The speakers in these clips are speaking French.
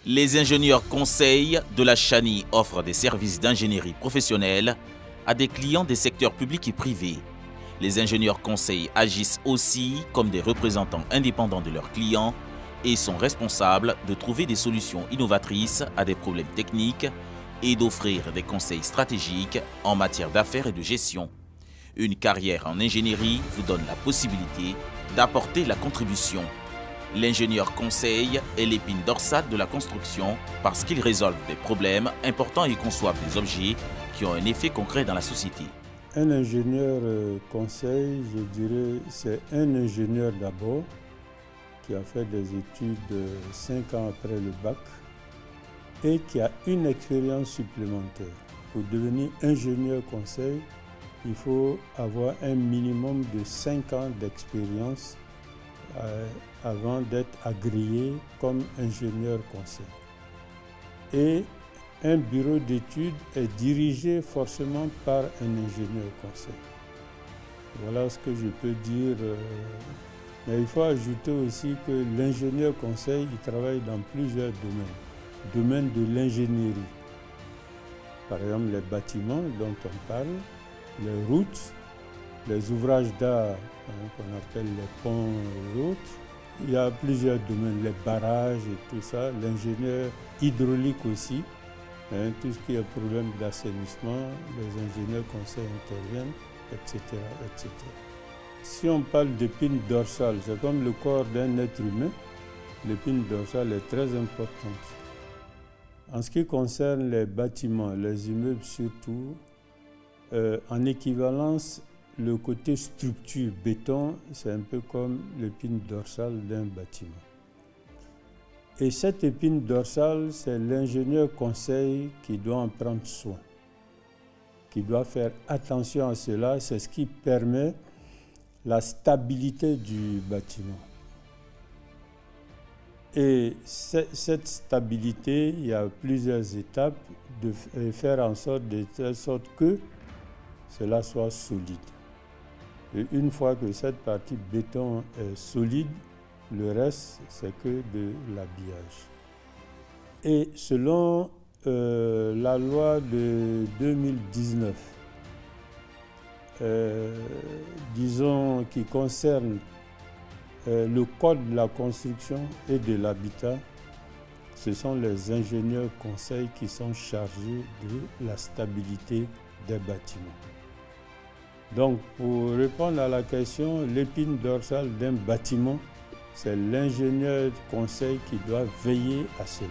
Les ingénieurs conseils de la Chani offrent des services d'ingénierie professionnelle à des clients des secteurs publics et privés. Les ingénieurs conseils agissent aussi comme des représentants indépendants de leurs clients et sont responsables de trouver des solutions innovatrices à des problèmes techniques et d'offrir des conseils stratégiques en matière d'affaires et de gestion. Une carrière en ingénierie vous donne la possibilité d'apporter la contribution. L'ingénieur conseil est l'épine dorsale de la construction parce qu'il résolve des problèmes importants et conçoit des objets qui ont un effet concret dans la société. Un ingénieur conseil, je dirais, c'est un ingénieur d'abord qui a fait des études 5 ans après le bac et qui a une expérience supplémentaire. Pour devenir ingénieur conseil, il faut avoir un minimum de 5 ans d'expérience avant d'être agréé comme ingénieur conseil. Et un bureau d'études est dirigé forcément par un ingénieur conseil. Voilà ce que je peux dire. Mais il faut ajouter aussi que l'ingénieur conseil, il travaille dans plusieurs domaines. Domaine de l'ingénierie. Par exemple, les bâtiments dont on parle, les routes, les ouvrages d'art qu'on appelle les ponts et autres. Il y a plusieurs domaines, les barrages et tout ça, l'ingénieur hydraulique aussi, tout ce qui est problème d'assainissement, les ingénieurs conseils interviennent, etc., etc. Si on parle d'épine dorsale, c'est comme le corps d'un être humain, l'épine dorsale est très importante. En ce qui concerne les bâtiments, les immeubles surtout, en équivalence, le côté structure béton, c'est un peu comme l'épine dorsale d'un bâtiment. Et cette épine dorsale, c'est l'ingénieur conseil qui doit en prendre soin, qui doit faire attention à cela. C'est ce qui permet la stabilité du bâtiment. Et cette stabilité, il y a plusieurs étapes de faire en sorte de telle sorte que cela soit solide. Et une fois que cette partie béton est solide, le reste, c'est que de l'habillage. Et selon la loi de 2019, disons qui concerne le code de la construction et de l'habitat, ce sont les ingénieurs conseils qui sont chargés de la stabilité des bâtiments. Donc, pour répondre à la question, l'épine dorsale d'un bâtiment, c'est l'ingénieur conseil qui doit veiller à cela.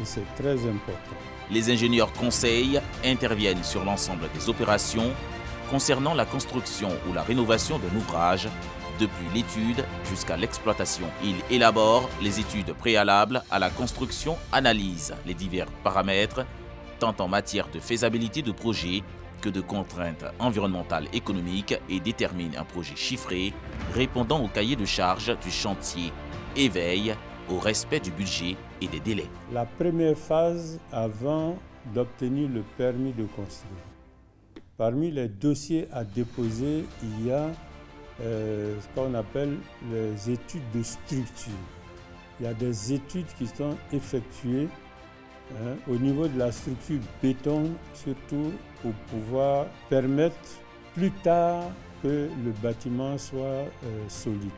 Et c'est très important. Les ingénieurs conseils interviennent sur l'ensemble des opérations concernant la construction ou la rénovation d'un ouvrage, depuis l'étude jusqu'à l'exploitation. Ils élaborent les études préalables à la construction, analysent les divers paramètres, tant en matière de faisabilité de projet que de contraintes environnementales économiques et détermine un projet chiffré répondant au cahier de charges du chantier et veille au respect du budget et des délais. La première phase avant d'obtenir le permis de construire. Parmi les dossiers à déposer, il y a ce qu'on appelle les études de structure. Il y a des études qui sont effectuées au niveau de la structure béton, surtout pour pouvoir permettre plus tard que le bâtiment soit solide.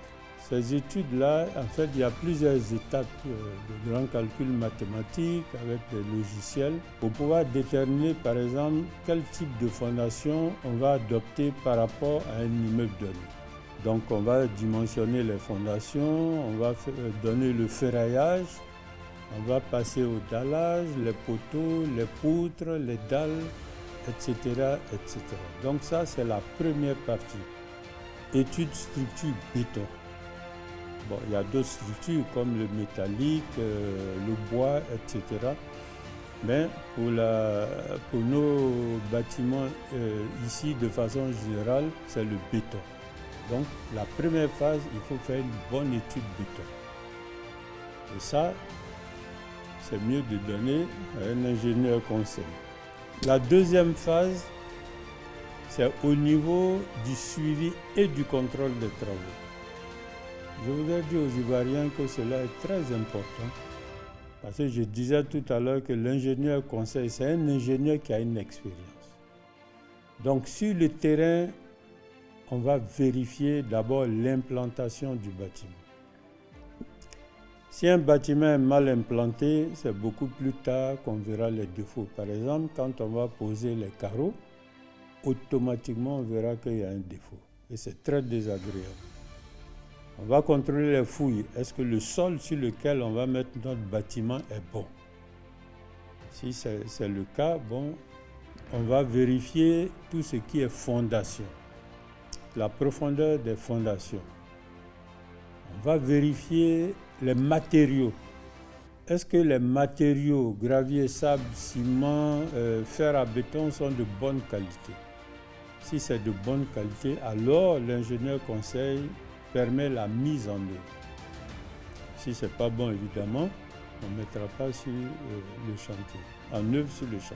Ces études-là, en fait, il y a plusieurs étapes de grands calculs mathématiques avec des logiciels pour pouvoir déterminer, par exemple, quel type de fondation on va adopter par rapport à un immeuble donné. Donc, on va dimensionner les fondations, on va donner le ferraillage, on va passer au dallage, les poteaux, les poutres, les dalles, etc., etc. Donc ça, c'est la première partie. Étude structure béton. Bon, il y a d'autres structures comme le métallique, le bois, etc. Mais pour nos bâtiments ici, de façon générale, c'est le béton. Donc, la première phase, il faut faire une bonne étude béton. Et ça, c'est mieux de donner à un ingénieur conseil. La deuxième phase, c'est au niveau du suivi et du contrôle des travaux. Je voudrais dire aux Ivoiriens que cela est très important Parce que je disais tout à l'heure que l'ingénieur conseil, c'est un ingénieur qui a une expérience. Donc sur le terrain, on va vérifier d'abord l'implantation du bâtiment. Si un bâtiment est mal implanté, c'est beaucoup plus tard qu'on verra les défauts. Par exemple, quand on va poser les carreaux, automatiquement on verra qu'il y a un défaut. Et c'est très désagréable. On va contrôler les fouilles. Est-ce que le sol sur lequel on va mettre notre bâtiment est bon? Si c'est le cas, bon, on va vérifier tout ce qui est fondation, la profondeur des fondations. On va vérifier les matériaux. Est-ce que les matériaux, gravier, sable, ciment, fer à béton sont de bonne qualité? Si c'est de bonne qualité, alors l'ingénieur conseil permet la mise en œuvre. Si ce n'est pas bon, évidemment, on ne mettra pas sur le chantier, en œuvre sur le chantier.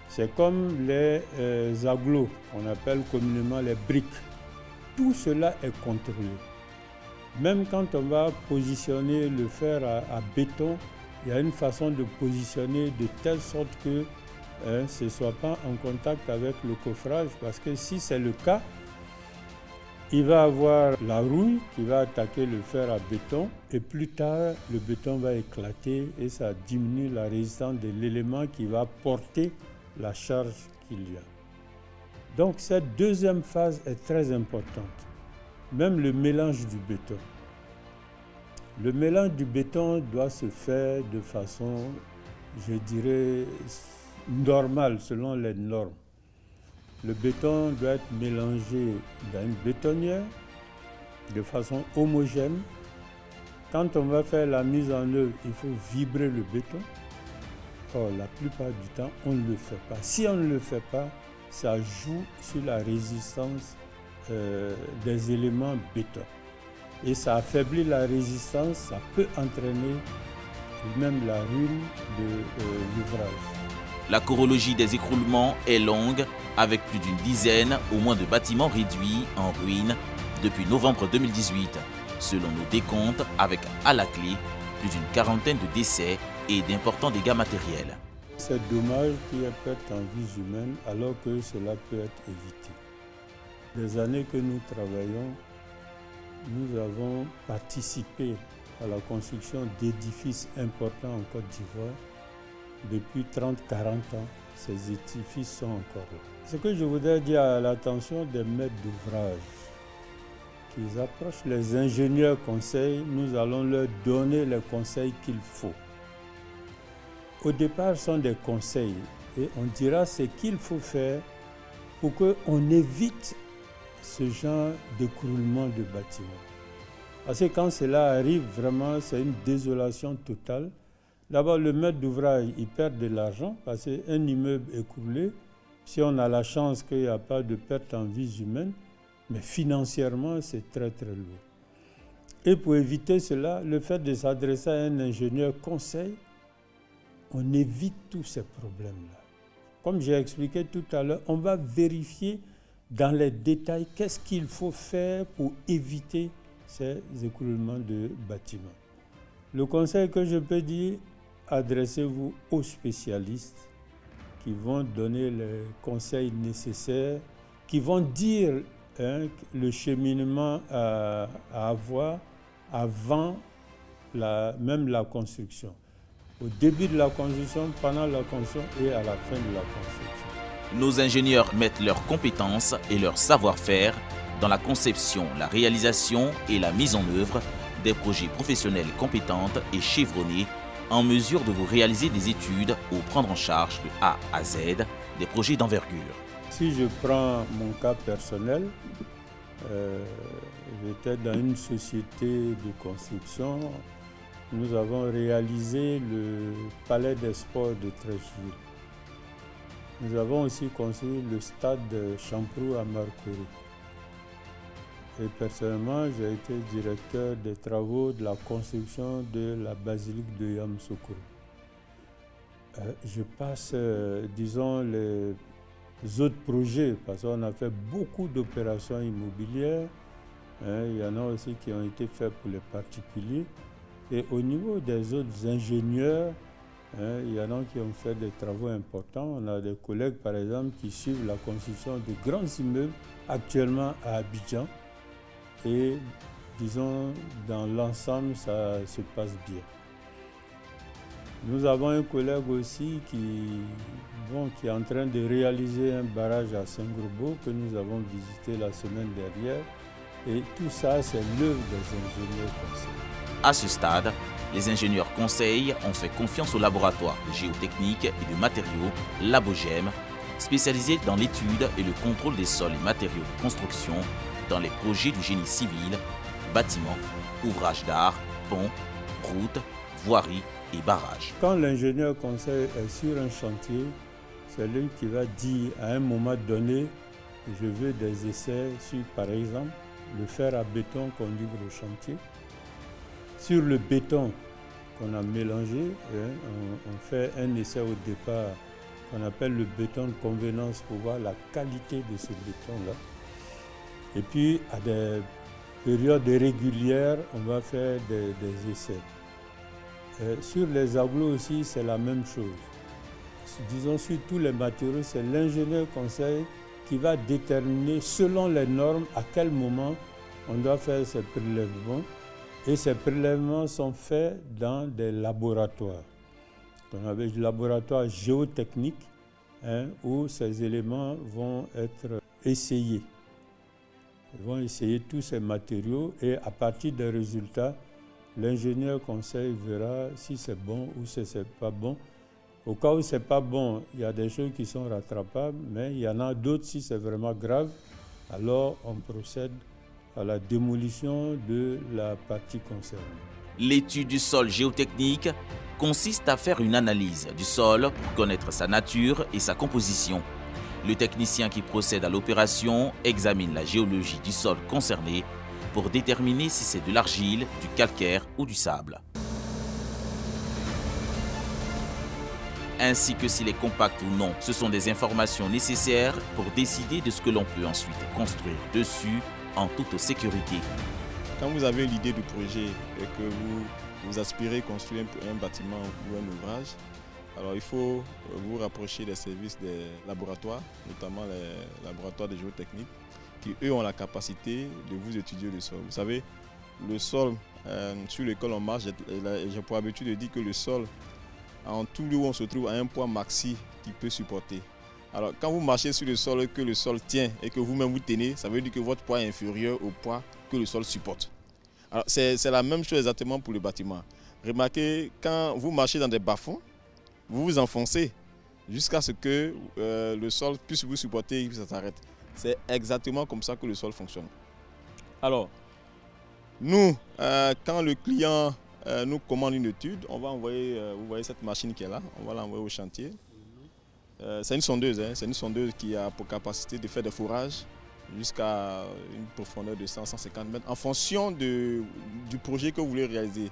C'est comme les agglos, qu'on appelle communément les briques. Tout cela est contrôlé. Même quand on va positionner le fer à béton, il y a une façon de positionner de telle sorte que ce ne soit pas en contact avec le coffrage, parce que si c'est le cas, il va avoir la rouille qui va attaquer le fer à béton et plus tard, le béton va éclater et ça diminue la résistance de l'élément qui va porter la charge qu'il y a. Donc cette deuxième phase est très importante. Même le mélange du béton. Le mélange du béton doit se faire de façon, je dirais, normale, selon les normes. Le béton doit être mélangé dans une bétonnière de façon homogène. Quand on va faire la mise en œuvre, il faut vibrer le béton. Or, la plupart du temps, on ne le fait pas. Si on ne le fait pas, ça joue sur la résistance des éléments béton. Et ça affaiblit la résistance, ça peut entraîner même la ruine de l'ouvrage. La chorologie des écroulements est longue, avec plus d'une dizaine au moins de bâtiments réduits en ruine depuis novembre 2018, selon nos décomptes, avec à la clé plus d'une quarantaine de décès et d'importants dégâts matériels. C'est dommage qu'il y ait perte en vies humaines alors que cela peut être évité. Des années que nous travaillons, nous avons participé à la construction d'édifices importants en Côte d'Ivoire. Depuis 30-40 ans, ces édifices sont encore là. Ce que je voudrais dire à l'attention des maîtres d'ouvrage, qu'ils approchent les ingénieurs conseils, nous allons leur donner les conseils qu'il faut. Au départ, ce sont des conseils et on dira ce qu'il faut faire pour qu'on évite ce genre d'écroulement de bâtiments. Parce que quand cela arrive, vraiment, c'est une désolation totale. D'abord, le maître d'ouvrage, il perd de l'argent parce qu'un immeuble écroulé, si on a la chance qu'il n'y a pas de perte en vies humaines, mais financièrement, c'est très très lourd. Et pour éviter cela, le fait de s'adresser à un ingénieur conseil, on évite tous ces problèmes-là. Comme j'ai expliqué tout à l'heure, on va vérifier dans les détails qu'est-ce qu'il faut faire pour éviter ces écroulements de bâtiments. Le conseil que je peux dire, adressez-vous aux spécialistes qui vont donner les conseils nécessaires, qui vont dire le cheminement à avoir avant même la construction. Au début de la construction, pendant la construction et à la fin de la construction. Nos ingénieurs mettent leurs compétences et leur savoir-faire dans la conception, la réalisation et la mise en œuvre des projets professionnels compétents et chevronnés en mesure de vous réaliser des études ou prendre en charge de A à Z des projets d'envergure. Si je prends mon cas personnel, j'étais dans une société de construction. Nous avons réalisé le palais des sports de Treichville. Nous avons aussi construit le stade de Champrou à Marcory. Et personnellement, j'ai été directeur des travaux de la construction de la basilique de Yamoussoukro. Je passe, disons, les autres projets, parce qu'on a fait beaucoup d'opérations immobilières. Il y en a aussi qui ont été faits pour les particuliers. Et au niveau des autres ingénieurs, il y en a qui ont fait des travaux importants. On a des collègues, par exemple, qui suivent la construction de grands immeubles actuellement à Abidjan. Et disons, dans l'ensemble, ça se passe bien. Nous avons un collègue aussi qui est en train de réaliser un barrage à Saint-Grobo que nous avons visité la semaine dernière. Et tout ça, c'est l'œuvre des ingénieurs conseils. À ce stade, les ingénieurs conseils ont fait confiance au laboratoire de géotechnique et de matériaux Labogem, spécialisé dans l'étude et le contrôle des sols et matériaux de construction dans les projets du génie civil, bâtiments, ouvrages d'art, ponts, routes, voiries et barrages. Quand l'ingénieur conseil est sur un chantier, c'est lui qui va dire à un moment donné, je veux des essais sur, par exemple, le fer à béton qu'on livre au chantier. Sur le béton qu'on a mélangé, on fait un essai au départ qu'on appelle le béton de convenance pour voir la qualité de ce béton-là. Et puis, à des périodes régulières, on va faire des essais. Sur les agglos aussi, c'est la même chose. Disons, sur tous les matériaux, c'est l'ingénieur conseil qui va déterminer, selon les normes, à quel moment on doit faire ces prélèvements. Et ces prélèvements sont faits dans des laboratoires. On a des laboratoires géotechniques où ces éléments vont être essayés. Ils vont essayer tous ces matériaux et à partir des résultats, l'ingénieur conseil verra si c'est bon ou si ce n'est pas bon. Au cas où ce n'est pas bon, il y a des choses qui sont rattrapables, mais il y en a d'autres, si c'est vraiment grave, alors on procède à la démolition de la partie concernée. L'étude du sol géotechnique consiste à faire une analyse du sol pour connaître sa nature et sa composition. Le technicien qui procède à l'opération examine la géologie du sol concerné pour déterminer si c'est de l'argile, du calcaire ou du sable. Ainsi que s'il est compact ou non, ce sont des informations nécessaires pour décider de ce que l'on peut ensuite construire dessus en toute sécurité. Quand vous avez l'idée du projet et que vous aspirez construire un bâtiment ou un ouvrage, alors il faut vous rapprocher des services des laboratoires, notamment les laboratoires de géotechnique, qui eux ont la capacité de vous étudier le sol. Vous savez, le sol sur lequel on marche, j'ai pour habitude de dire que le sol, en tout lieu où on se trouve, a un poids maxi qui peut supporter. Alors quand vous marchez sur le sol et que le sol tient et que vous-même vous tenez, ça veut dire que votre poids est inférieur au poids que le sol supporte. Alors c'est la même chose exactement pour le bâtiment. Remarquez, quand vous marchez dans des bas-fonds, vous vous enfoncez jusqu'à ce que le sol puisse vous supporter et que ça s'arrête. C'est exactement comme ça que le sol fonctionne. Alors, nous, quand le client nous commande une étude, on va envoyer, vous voyez cette machine qui est là, on va l'envoyer au chantier. C'est une sondeuse, c'est une sondeuse qui a pour capacité de faire des fourrages jusqu'à une profondeur de 100-150 mètres en fonction du projet que vous voulez réaliser.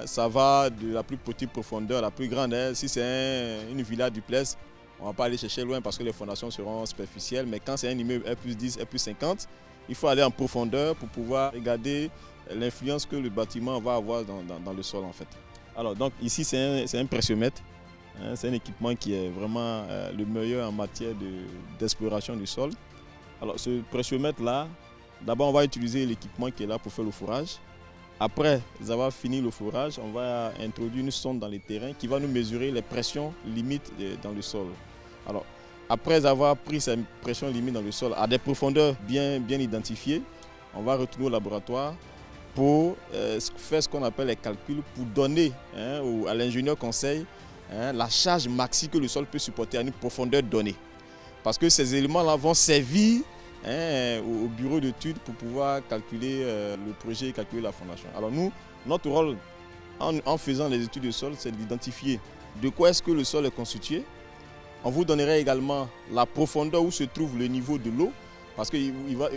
Ça va de la plus petite profondeur à la plus grande. Si c'est une villa duplex, on ne va pas aller chercher loin parce que les fondations seront superficielles. Mais quand c'est un immeuble R+10, R+50, il faut aller en profondeur pour pouvoir regarder l'influence que le bâtiment va avoir dans le sol en fait. Alors donc ici c'est un pressiomètre. C'est un équipement qui est vraiment le meilleur en matière d'exploration du sol. Alors ce pressiomètre là, d'abord on va utiliser l'équipement qui est là pour faire le fourrage. Après avoir fini le fourrage, on va introduire une sonde dans les terrains qui va nous mesurer les pressions limites dans le sol. Alors, après avoir pris ces pressions limites dans le sol à des profondeurs bien identifiées, on va retourner au laboratoire pour faire ce qu'on appelle les calculs pour donner à l'ingénieur conseil la charge maxi que le sol peut supporter à une profondeur donnée. Parce que ces éléments-là vont servir au bureau d'études pour pouvoir calculer le projet et calculer la fondation. Alors nous, notre rôle en faisant les études de sol, c'est d'identifier de quoi est-ce que le sol est constitué. On vous donnerait également la profondeur où se trouve le niveau de l'eau. Parce que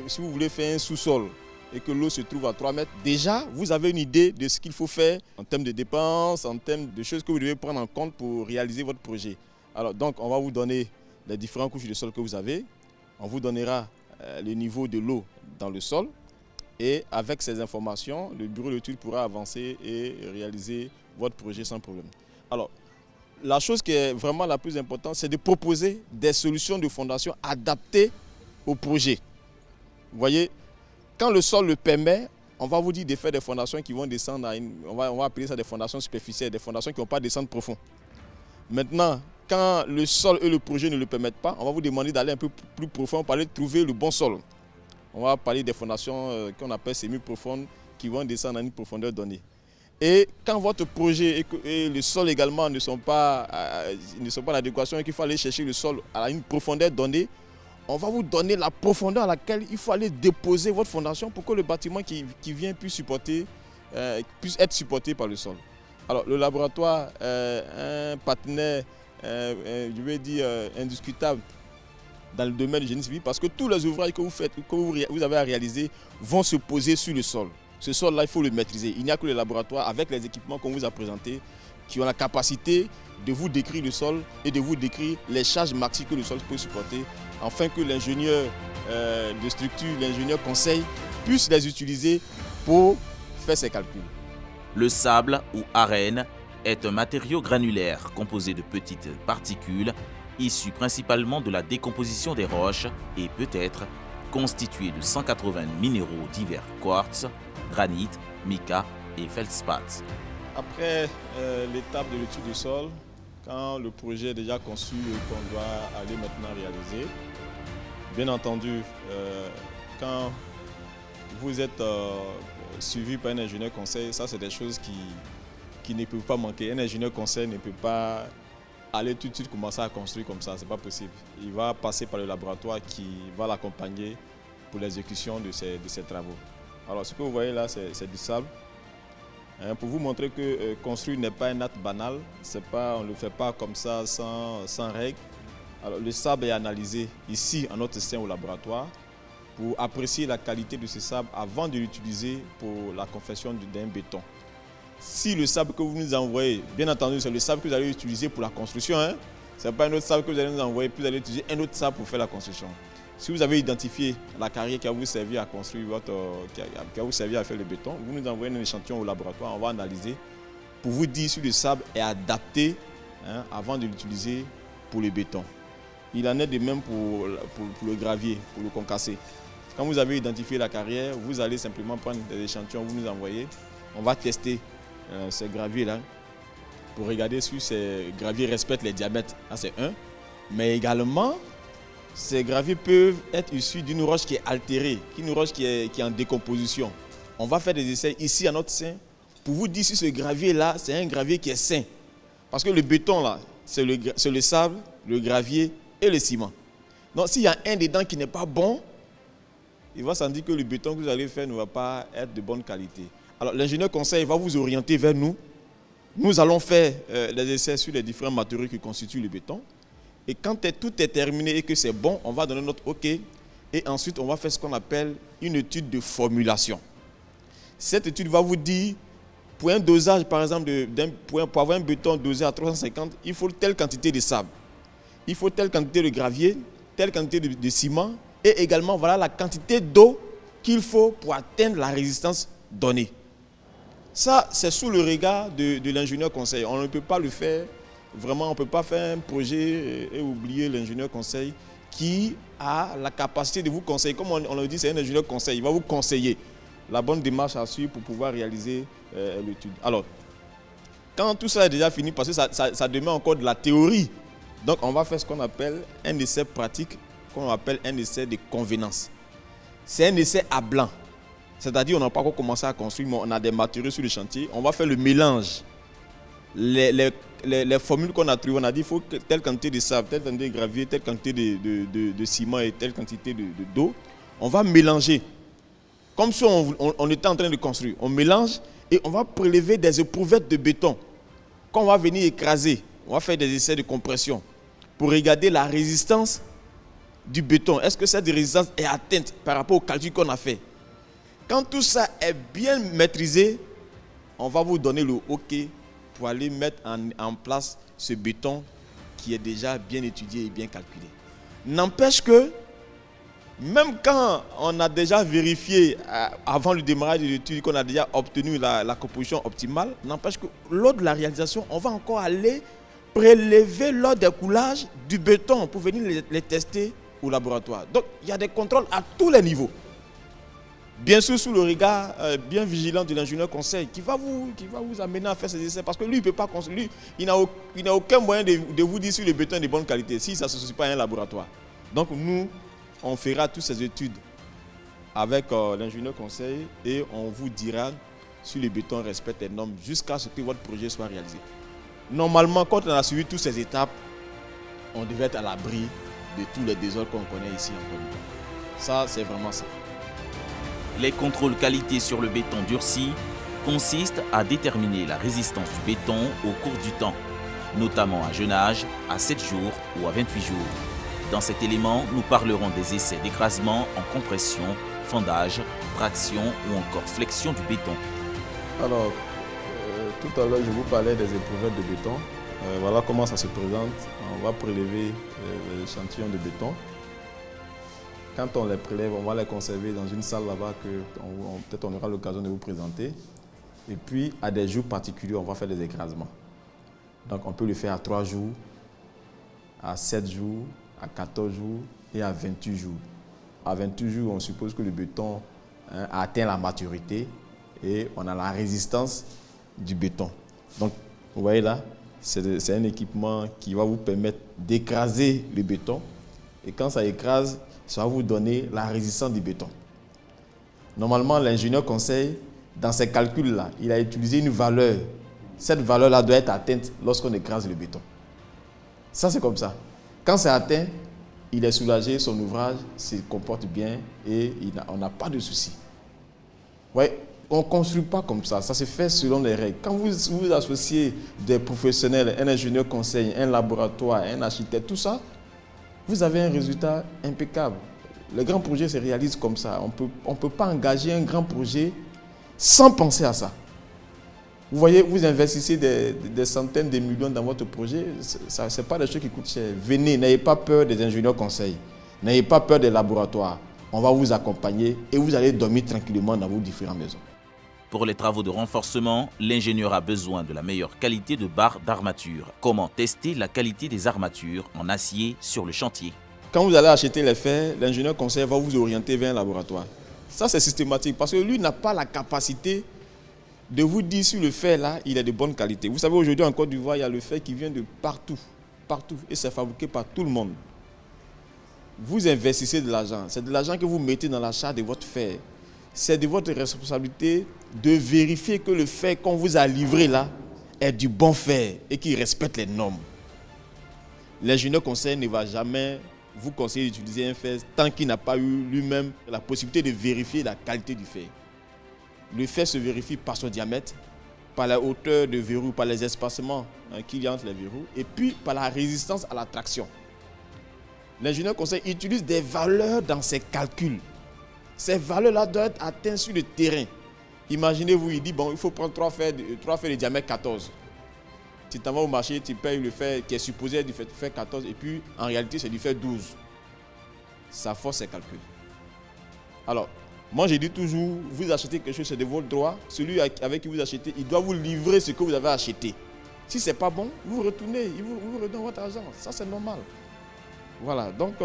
si vous voulez faire un sous-sol et que l'eau se trouve à 3 mètres, déjà vous avez une idée de ce qu'il faut faire en termes de dépenses, en termes de choses que vous devez prendre en compte pour réaliser votre projet. Alors donc on va vous donner les différentes couches de sol que vous avez. On vous donnera le niveau de l'eau dans le sol Et avec ces informations, le bureau d'études pourra avancer et réaliser votre projet sans problème. Alors, la chose qui est vraiment la plus importante, c'est de proposer des solutions de fondation adaptées au projet. Vous voyez, quand le sol le permet, on va vous dire de faire des fondations qui vont descendre à on va appeler ça des fondations superficielles, des fondations qui ne vont pas descendre profond. Maintenant, quand le sol et le projet ne le permettent pas, on va vous demander d'aller un peu plus profond, on va parler de trouver le bon sol. On va parler des fondations qu'on appelle semi-profondes qui vont descendre à une profondeur donnée. Et quand votre projet et le sol également ne sont pas en adéquation et qu'il faut aller chercher le sol à une profondeur donnée, on va vous donner la profondeur à laquelle il faut aller déposer votre fondation pour que le bâtiment qui vient puisse être supporté par le sol. Alors le laboratoire, un partenaire, je vais dire indiscutable dans le domaine du génie civil, parce que tous les ouvrages que vous faites, que vous avez à réaliser, vont se poser sur le sol. Ce sol-là, il faut le maîtriser. Il n'y a que le laboratoire, avec les équipements qu'on vous a présentés, qui ont la capacité de vous décrire le sol et de vous décrire les charges maxi que le sol peut supporter, afin que l'ingénieur de structure, l'ingénieur conseil, puisse les utiliser pour faire ses calculs. Le sable ou arène est un matériau granulaire composé de petites particules issues principalement de la décomposition des roches et peut être constitué de 180 minéraux divers quartz, granit, mica et feldspath. Après l'étape de l'étude du sol, quand le projet est déjà conçu et qu'on doit aller maintenant réaliser, bien entendu, quand vous êtes suivi par un ingénieur conseil, ça c'est des choses qui ne peuvent pas manquer. Un ingénieur conseil ne peut pas aller tout de suite commencer à construire comme ça, c'est pas possible. Il va passer par le laboratoire qui va l'accompagner pour l'exécution de ces travaux. Alors ce que vous voyez là, c'est du sable. Pour vous montrer que construire n'est pas un acte banal, on ne le fait pas comme ça sans règles. Alors, le sable est analysé ici en notre sein au laboratoire pour apprécier la qualité de ce sable avant de l'utiliser pour la confection d'un béton. Si le sable que vous nous envoyez, bien entendu, c'est le sable que vous allez utiliser pour la construction, hein? Ce n'est pas un autre sable que vous allez nous envoyer, puis vous allez utiliser un autre sable pour faire la construction. Si vous avez identifié la carrière qui va vous servir à construire qui va vous servir à faire le béton, vous nous envoyez un échantillon au laboratoire, on va analyser pour vous dire si le sable est adapté avant de l'utiliser pour le béton. Il en est de même pour le gravier, pour le concassé. Quand vous avez identifié la carrière, vous allez simplement prendre des échantillons, vous nous envoyez, on va tester ces graviers-là pour regarder si ces graviers respectent les diamètres. Ça c'est un. Mais également, ces graviers peuvent être issus d'une roche qui est altérée, une roche qui est en décomposition. On va faire des essais ici à notre sein pour vous dire si ce gravier-là, c'est un gravier qui est sain. Parce que le béton, là, c'est le sable, le gravier et le ciment. Donc, s'il y a un dedans qui n'est pas bon, il va s'en dire que le béton que vous allez faire ne va pas être de bonne qualité. Alors, l'ingénieur conseil va vous orienter vers nous. Nous allons faire les essais sur les différents matériaux qui constituent le béton. Et quand tout est terminé et que c'est bon, on va donner notre OK. Et ensuite, on va faire ce qu'on appelle une étude de formulation. Cette étude va vous dire, pour un dosage, par exemple, pour avoir un béton dosé à 350, il faut telle quantité de sable. Il faut telle quantité de gravier, telle quantité de ciment. Et également, voilà la quantité d'eau qu'il faut pour atteindre la résistance donnée. Ça, c'est sous le regard de l'ingénieur conseil. On ne peut pas le faire. Vraiment, on ne peut pas faire un projet et oublier l'ingénieur conseil qui a la capacité de vous conseiller. Comme on le dit, c'est un ingénieur conseil. Il va vous conseiller la bonne démarche à suivre pour pouvoir réaliser l'étude. Alors, quand tout ça est déjà fini, parce que ça demande encore de la théorie, donc on va faire ce qu'on appelle un essai pratique, qu'on appelle un essai de convenance. C'est un essai à blanc. C'est-à-dire on n'a pas encore commencé à construire, mais on a des matériaux sur le chantier. On va faire le mélange. Les formules qu'on a trouvées, on a dit qu'il faut telle quantité de sable, telle quantité de gravier, telle quantité de ciment et telle quantité d'eau. On va mélanger. Comme si on était en train de construire. On mélange et on va prélever des éprouvettes de béton qu'on va venir écraser. On va faire des essais de compression pour regarder la résistance du béton. Est-ce que cette résistance est atteinte par rapport au calcul qu'on a fait? Quand tout ça est bien maîtrisé, on va vous donner le OK pour aller mettre en place ce béton qui est déjà bien étudié et bien calculé. N'empêche que Même quand on a déjà vérifié avant le démarrage de l'étude qu'on a déjà obtenu la composition optimale, n'empêche que lors de la réalisation, on va encore aller prélever lors des coulages du béton pour venir les tester au laboratoire. Donc il y a des contrôles à tous les niveaux. Bien sûr sous le regard bien vigilant de l'ingénieur conseil qui va vous amener à faire ces essais parce que lui il peut pas construire, il n'a aucun moyen de vous dire si le béton est de bonne qualité, si ça ne se soucie pas à un laboratoire. Donc nous, on fera toutes ces études avec l'ingénieur conseil et on vous dira si le béton respecte les normes jusqu'à ce que votre projet soit réalisé. Normalement, quand on a suivi toutes ces étapes, on devait être à l'abri de tous les désordres qu'on connaît ici en Côte d'Ivoire. Ça, c'est vraiment ça. Les contrôles qualité sur le béton durci consistent à déterminer la résistance du béton au cours du temps, notamment à jeune âge, à 7 jours ou à 28 jours. Dans cet élément, nous parlerons des essais d'écrasement en compression, fendage, traction ou encore flexion du béton. Alors, tout à l'heure, je vous parlais des éprouvettes de béton. Voilà comment ça se présente. On va prélever l'échantillon de béton. Quand on les prélève, on va les conserver dans une salle là-bas que peut-être on aura l'occasion de vous présenter. Et puis, à des jours particuliers, on va faire des écrasements. Donc, on peut le faire à 3 jours, à 7 jours, à 14 jours et à 28 jours. À 28 jours, on suppose que le béton a atteint la maturité et on a la résistance du béton. Donc, vous voyez là, c'est un équipement qui va vous permettre d'écraser le béton. Et quand ça écrase, ça va vous donner la résistance du béton. Normalement, l'ingénieur conseil, dans ses calculs-là, il a utilisé une valeur. Cette valeur-là doit être atteinte lorsqu'on écrase le béton. Ça, c'est comme ça. Quand c'est atteint, il est soulagé, son ouvrage se comporte bien et on n'a pas de souci. Ouais, on ne construit pas comme ça, ça se fait selon les règles. Quand vous associez des professionnels, un ingénieur conseil, un laboratoire, un architecte, tout ça, vous avez un résultat impeccable. Les grands projets se réalisent comme ça. On ne peut pas engager un grand projet sans penser à ça. Vous voyez, vous investissez des centaines de millions dans votre projet, ce n'est pas des choses qui coûtent cher. Venez, n'ayez pas peur des ingénieurs conseils, n'ayez pas peur des laboratoires. On va vous accompagner et vous allez dormir tranquillement dans vos différentes maisons. Pour les travaux de renforcement, l'ingénieur a besoin de la meilleure qualité de barre d'armature. Comment tester la qualité des armatures en acier sur le chantier? Quand vous allez acheter les fers, l'ingénieur conseil va vous orienter vers un laboratoire. Ça, c'est systématique parce que lui n'a pas la capacité de vous dire si le fer là, il est de bonne qualité. Vous savez, aujourd'hui en Côte d'Ivoire, il y a le fer qui vient de partout, et c'est fabriqué par tout le monde. Vous investissez de l'argent, c'est de l'argent que vous mettez dans l'achat de votre fer. C'est de votre responsabilité de vérifier que le fer qu'on vous a livré là est du bon fer et qu'il respecte les normes. L'ingénieur conseil ne va jamais vous conseiller d'utiliser un fer tant qu'il n'a pas eu lui-même la possibilité de vérifier la qualité du fer. Le fer se vérifie par son diamètre, par la hauteur de verrou, par les espacements qu'il y a entre les verrous et puis par la résistance à la traction. L'ingénieur conseil utilise des valeurs dans ses calculs. Ces valeurs-là doivent être atteintes sur le terrain. Imaginez-vous, il dit, bon, il faut prendre 3 fers de diamètre 14. Tu t'en vas au marché, tu payes le fer qui est supposé être du fer 14 et puis en réalité c'est du fer 12. Ça force ses calculs. Alors, moi je dis toujours, vous achetez quelque chose, c'est de votre droit. Celui avec qui vous achetez, il doit vous livrer ce que vous avez acheté. Si ce n'est pas bon, vous retournez, il vous redonne votre argent. Ça c'est normal. Voilà, donc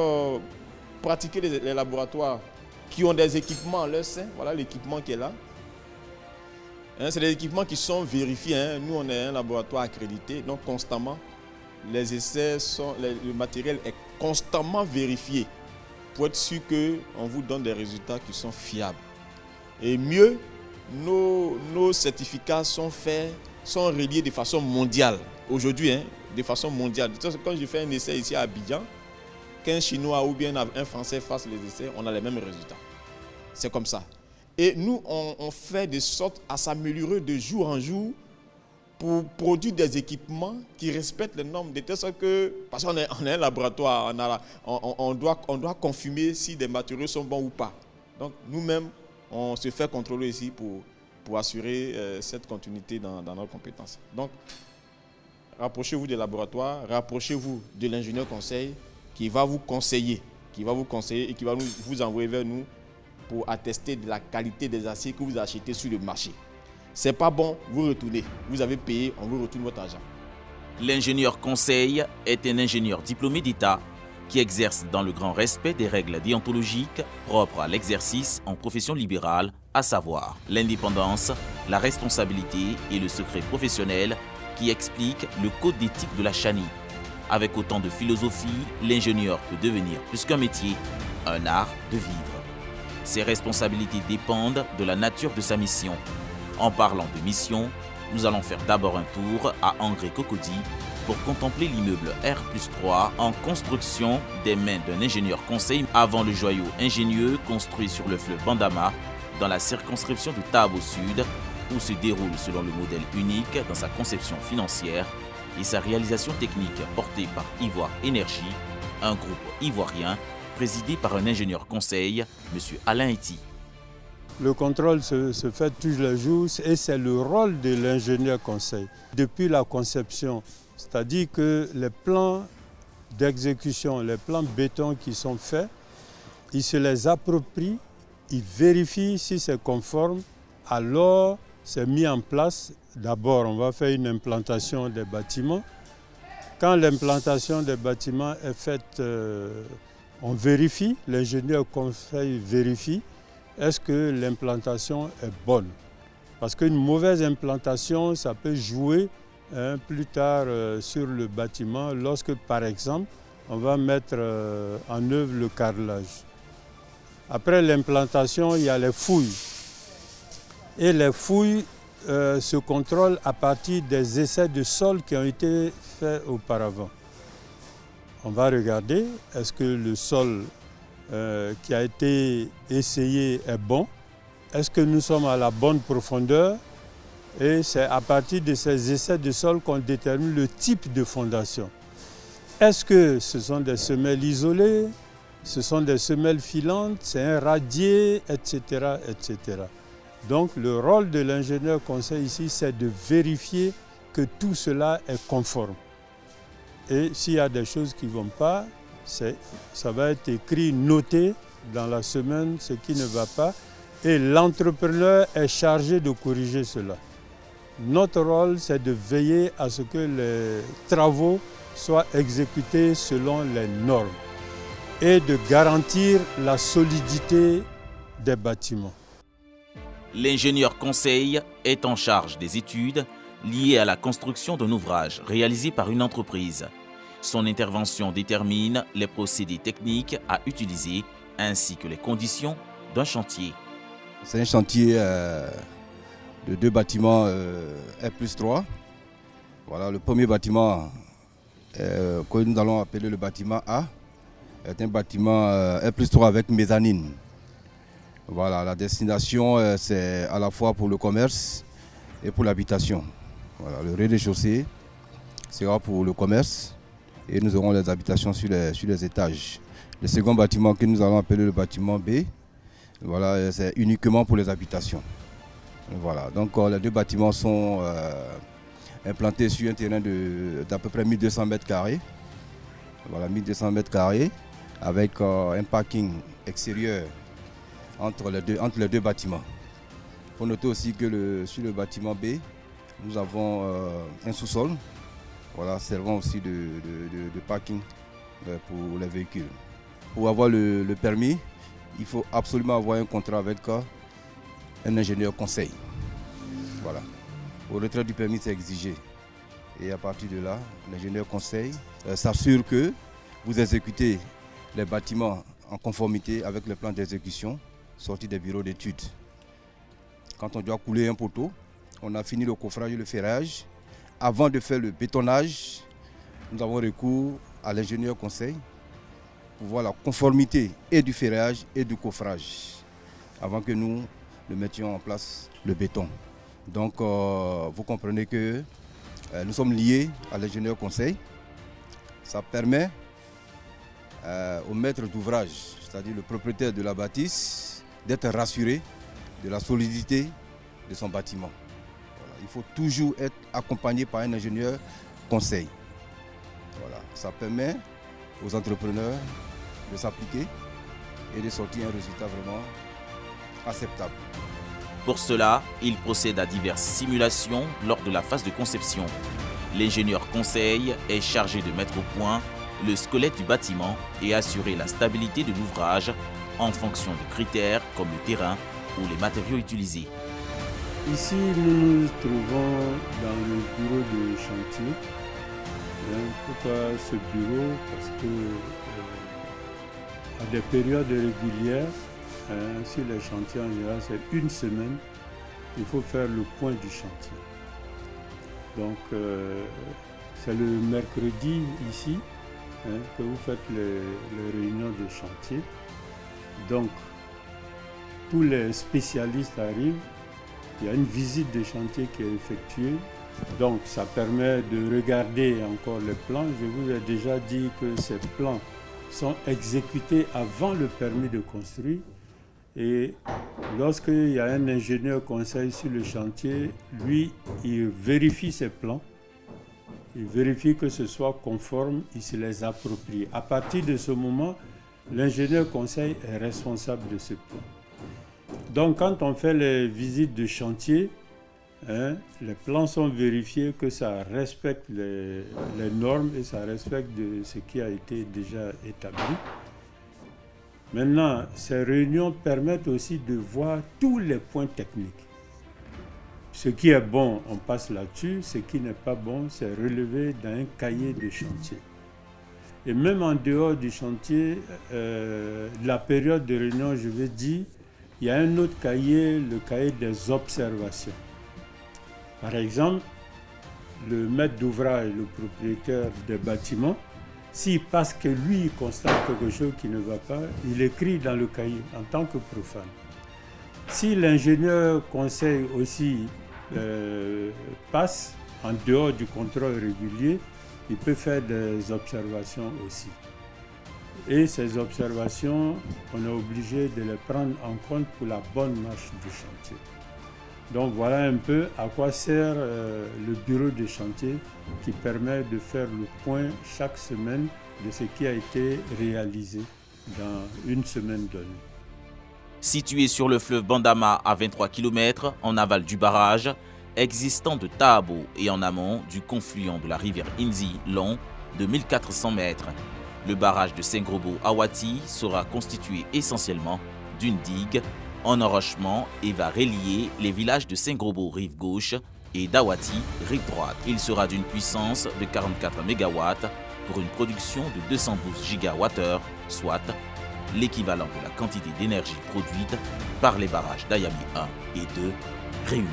pratiquez les laboratoires qui ont des équipements en leur sein. Voilà l'équipement qui est là. C'est des équipements qui sont vérifiés. Nous, on est un laboratoire accrédité, donc constamment, les essais le matériel est constamment vérifié pour être sûr qu'on vous donne des résultats qui sont fiables. Et mieux, nos certificats sont reliés de façon mondiale. Aujourd'hui, de façon mondiale. Quand je fais un essai ici à Abidjan, qu'un Chinois ou bien un Français fasse les essais, on a les mêmes résultats. C'est comme ça. Et nous, on fait de sorte à s'améliorer de jour en jour pour produire des équipements qui respectent les normes, de telle sorte que, parce qu'on est un laboratoire, on doit confirmer si des matériaux sont bons ou pas. Donc nous-mêmes, on se fait contrôler ici pour assurer cette continuité dans nos compétences. Donc, rapprochez-vous des laboratoires, rapprochez-vous de l'ingénieur conseil qui va vous conseiller, qui va vous conseiller et qui va vous envoyer vers nous pour attester de la qualité des aciers que vous achetez sur le marché. C'est pas bon, vous retournez. Vous avez payé, on vous retourne votre argent. L'ingénieur conseil est un ingénieur diplômé d'État qui exerce dans le grand respect des règles déontologiques propres à l'exercice en profession libérale, à savoir l'indépendance, la responsabilité et le secret professionnel qui explique le code d'éthique de la Chani. Avec autant de philosophie, l'ingénieur peut devenir plus qu'un métier, un art de vivre. Ses responsabilités dépendent de la nature de sa mission. En parlant de mission, nous allons faire d'abord un tour à Angré Cocody pour contempler l'immeuble R+3 en construction des mains d'un ingénieur conseil avant le joyau ingénieux construit sur le fleuve Bandama dans la circonscription de Tabo Sud où se déroule selon le modèle unique dans sa conception financière et sa réalisation technique portée par Ivoire Énergie, un groupe ivoirien présidé par un ingénieur conseil, M. Alain Ety. Le contrôle se fait tous les jours et c'est le rôle de l'ingénieur conseil. Depuis la conception, c'est-à-dire que les plans d'exécution, les plans béton qui sont faits, il se les approprie, il vérifie si c'est conforme, alors c'est mis en place. D'abord, on va faire une implantation des bâtiments. Quand l'implantation des bâtiments est faite, on vérifie, l'ingénieur conseil vérifie, est-ce que l'implantation est bonne? Parce qu'une mauvaise implantation, ça peut jouer plus tard sur le bâtiment lorsque, par exemple, on va mettre en œuvre le carrelage. Après l'implantation, il y a les fouilles. Et les fouilles se contrôlent à partir des essais de sol qui ont été faits auparavant. On va regarder, est-ce que le sol qui a été essayé est bon? Est-ce que nous sommes à la bonne profondeur? Et c'est à partir de ces essais de sol qu'on détermine le type de fondation. Est-ce que ce sont des semelles isolées? Ce sont des semelles filantes? C'est un radier, etc., etc. Donc le rôle de l'ingénieur conseil ici, c'est de vérifier que tout cela est conforme. Et s'il y a des choses qui ne vont pas, ça va être écrit, noté dans la semaine, ce qui ne va pas. Et l'entrepreneur est chargé de corriger cela. Notre rôle, c'est de veiller à ce que les travaux soient exécutés selon les normes et de garantir la solidité des bâtiments. L'ingénieur conseil est en charge des études liées à la construction d'un ouvrage réalisé par une entreprise. Son intervention détermine les procédés techniques à utiliser ainsi que les conditions d'un chantier. C'est un chantier de 2 bâtiments R+3. Voilà, le premier bâtiment que nous allons appeler le bâtiment A est un bâtiment R+3 avec mezzanine. Voilà, la destination c'est à la fois pour le commerce et pour l'habitation. Voilà, le rez-de-chaussée sera pour le commerce et nous aurons les habitations sur les étages. Le second bâtiment que nous allons appeler le bâtiment B, voilà, c'est uniquement pour les habitations. Voilà, donc les 2 bâtiments sont implantés sur un terrain d'à peu près 1200 mètres carrés. Voilà, 1200 mètres carrés avec un parking extérieur entre les deux bâtiments. Il faut noter aussi que sur le bâtiment B, nous avons un sous-sol, voilà, servant aussi de parking pour les véhicules. Pour avoir le permis, il faut absolument avoir un contrat avec un ingénieur conseil. Voilà. Au retrait du permis, c'est exigé. Et à partir de là, l'ingénieur conseil s'assure que vous exécutez les bâtiments en conformité avec le plan d'exécution sorti des bureaux d'études. Quand on doit couler un poteau, on a fini le coffrage et le ferrage. Avant de faire le bétonnage, nous avons recours à l'ingénieur conseil pour voir la conformité et du ferrage et du coffrage avant que nous ne mettions en place le béton. Donc vous comprenez que nous sommes liés à l'ingénieur conseil. Ça permet au maître d'ouvrage, c'est-à-dire le propriétaire de la bâtisse, d'être rassuré de la solidité de son bâtiment. Voilà. Il faut toujours être accompagné par un ingénieur conseil. Voilà. Ça permet aux entrepreneurs de s'appliquer et de sortir un résultat vraiment acceptable. Pour cela, il procède à diverses simulations lors de la phase de conception. L'ingénieur conseil est chargé de mettre au point le squelette du bâtiment et assurer la stabilité de l'ouvrage en fonction de critères comme le terrain ou les matériaux utilisés. Ici, nous nous trouvons dans le bureau de chantier. Pourquoi ce bureau? Parce que à des périodes régulières, sur les chantiers en général, c'est une semaine, il faut faire le point du chantier. Donc, c'est le mercredi ici que vous faites les réunions de chantier. Donc, tous les spécialistes arrivent, il y a une visite de chantier qui est effectuée. Donc, ça permet de regarder encore les plans. Je vous ai déjà dit que ces plans sont exécutés avant le permis de construire. Et lorsqu'il y a un ingénieur conseil sur le chantier, lui, il vérifie ses plans. Il vérifie que ce soit conforme, il se les approprie. À partir de ce moment, l'ingénieur conseil est responsable de ce plan. Donc, quand on fait les visites de chantier, les plans sont vérifiés que ça respecte les normes et ça respecte ce qui a été déjà établi. Maintenant, ces réunions permettent aussi de voir tous les points techniques. Ce qui est bon, on passe là-dessus. Ce qui n'est pas bon, c'est relevé dans un cahier de chantier. Et même en dehors du chantier, la période de réunion, je veux dire, il y a un autre cahier, le cahier des observations. Par exemple, le maître d'ouvrage, le propriétaire des bâtiments, si parce que lui il constate quelque chose qui ne va pas, il écrit dans le cahier en tant que profane. Si l'ingénieur conseil aussi passe en dehors du contrôle régulier, il peut faire des observations aussi. Et ces observations, on est obligé de les prendre en compte pour la bonne marche du chantier. Donc voilà un peu à quoi sert le bureau de chantier qui permet de faire le point chaque semaine de ce qui a été réalisé dans une semaine donnée. Situé sur le fleuve Bandama à 23 km en aval du barrage, existant de Tahabo et en amont du confluent de la rivière Inzi long de 1400 mètres, le barrage de Sengrobo-Awati sera constitué essentiellement d'une digue en enrochement et va relier les villages de Sengrobo rive gauche et d'Awati rive droite. Il sera d'une puissance de 44 MW pour une production de 212 GWh, soit l'équivalent de la quantité d'énergie produite par les barrages d'Ayami 1 et 2 réunis.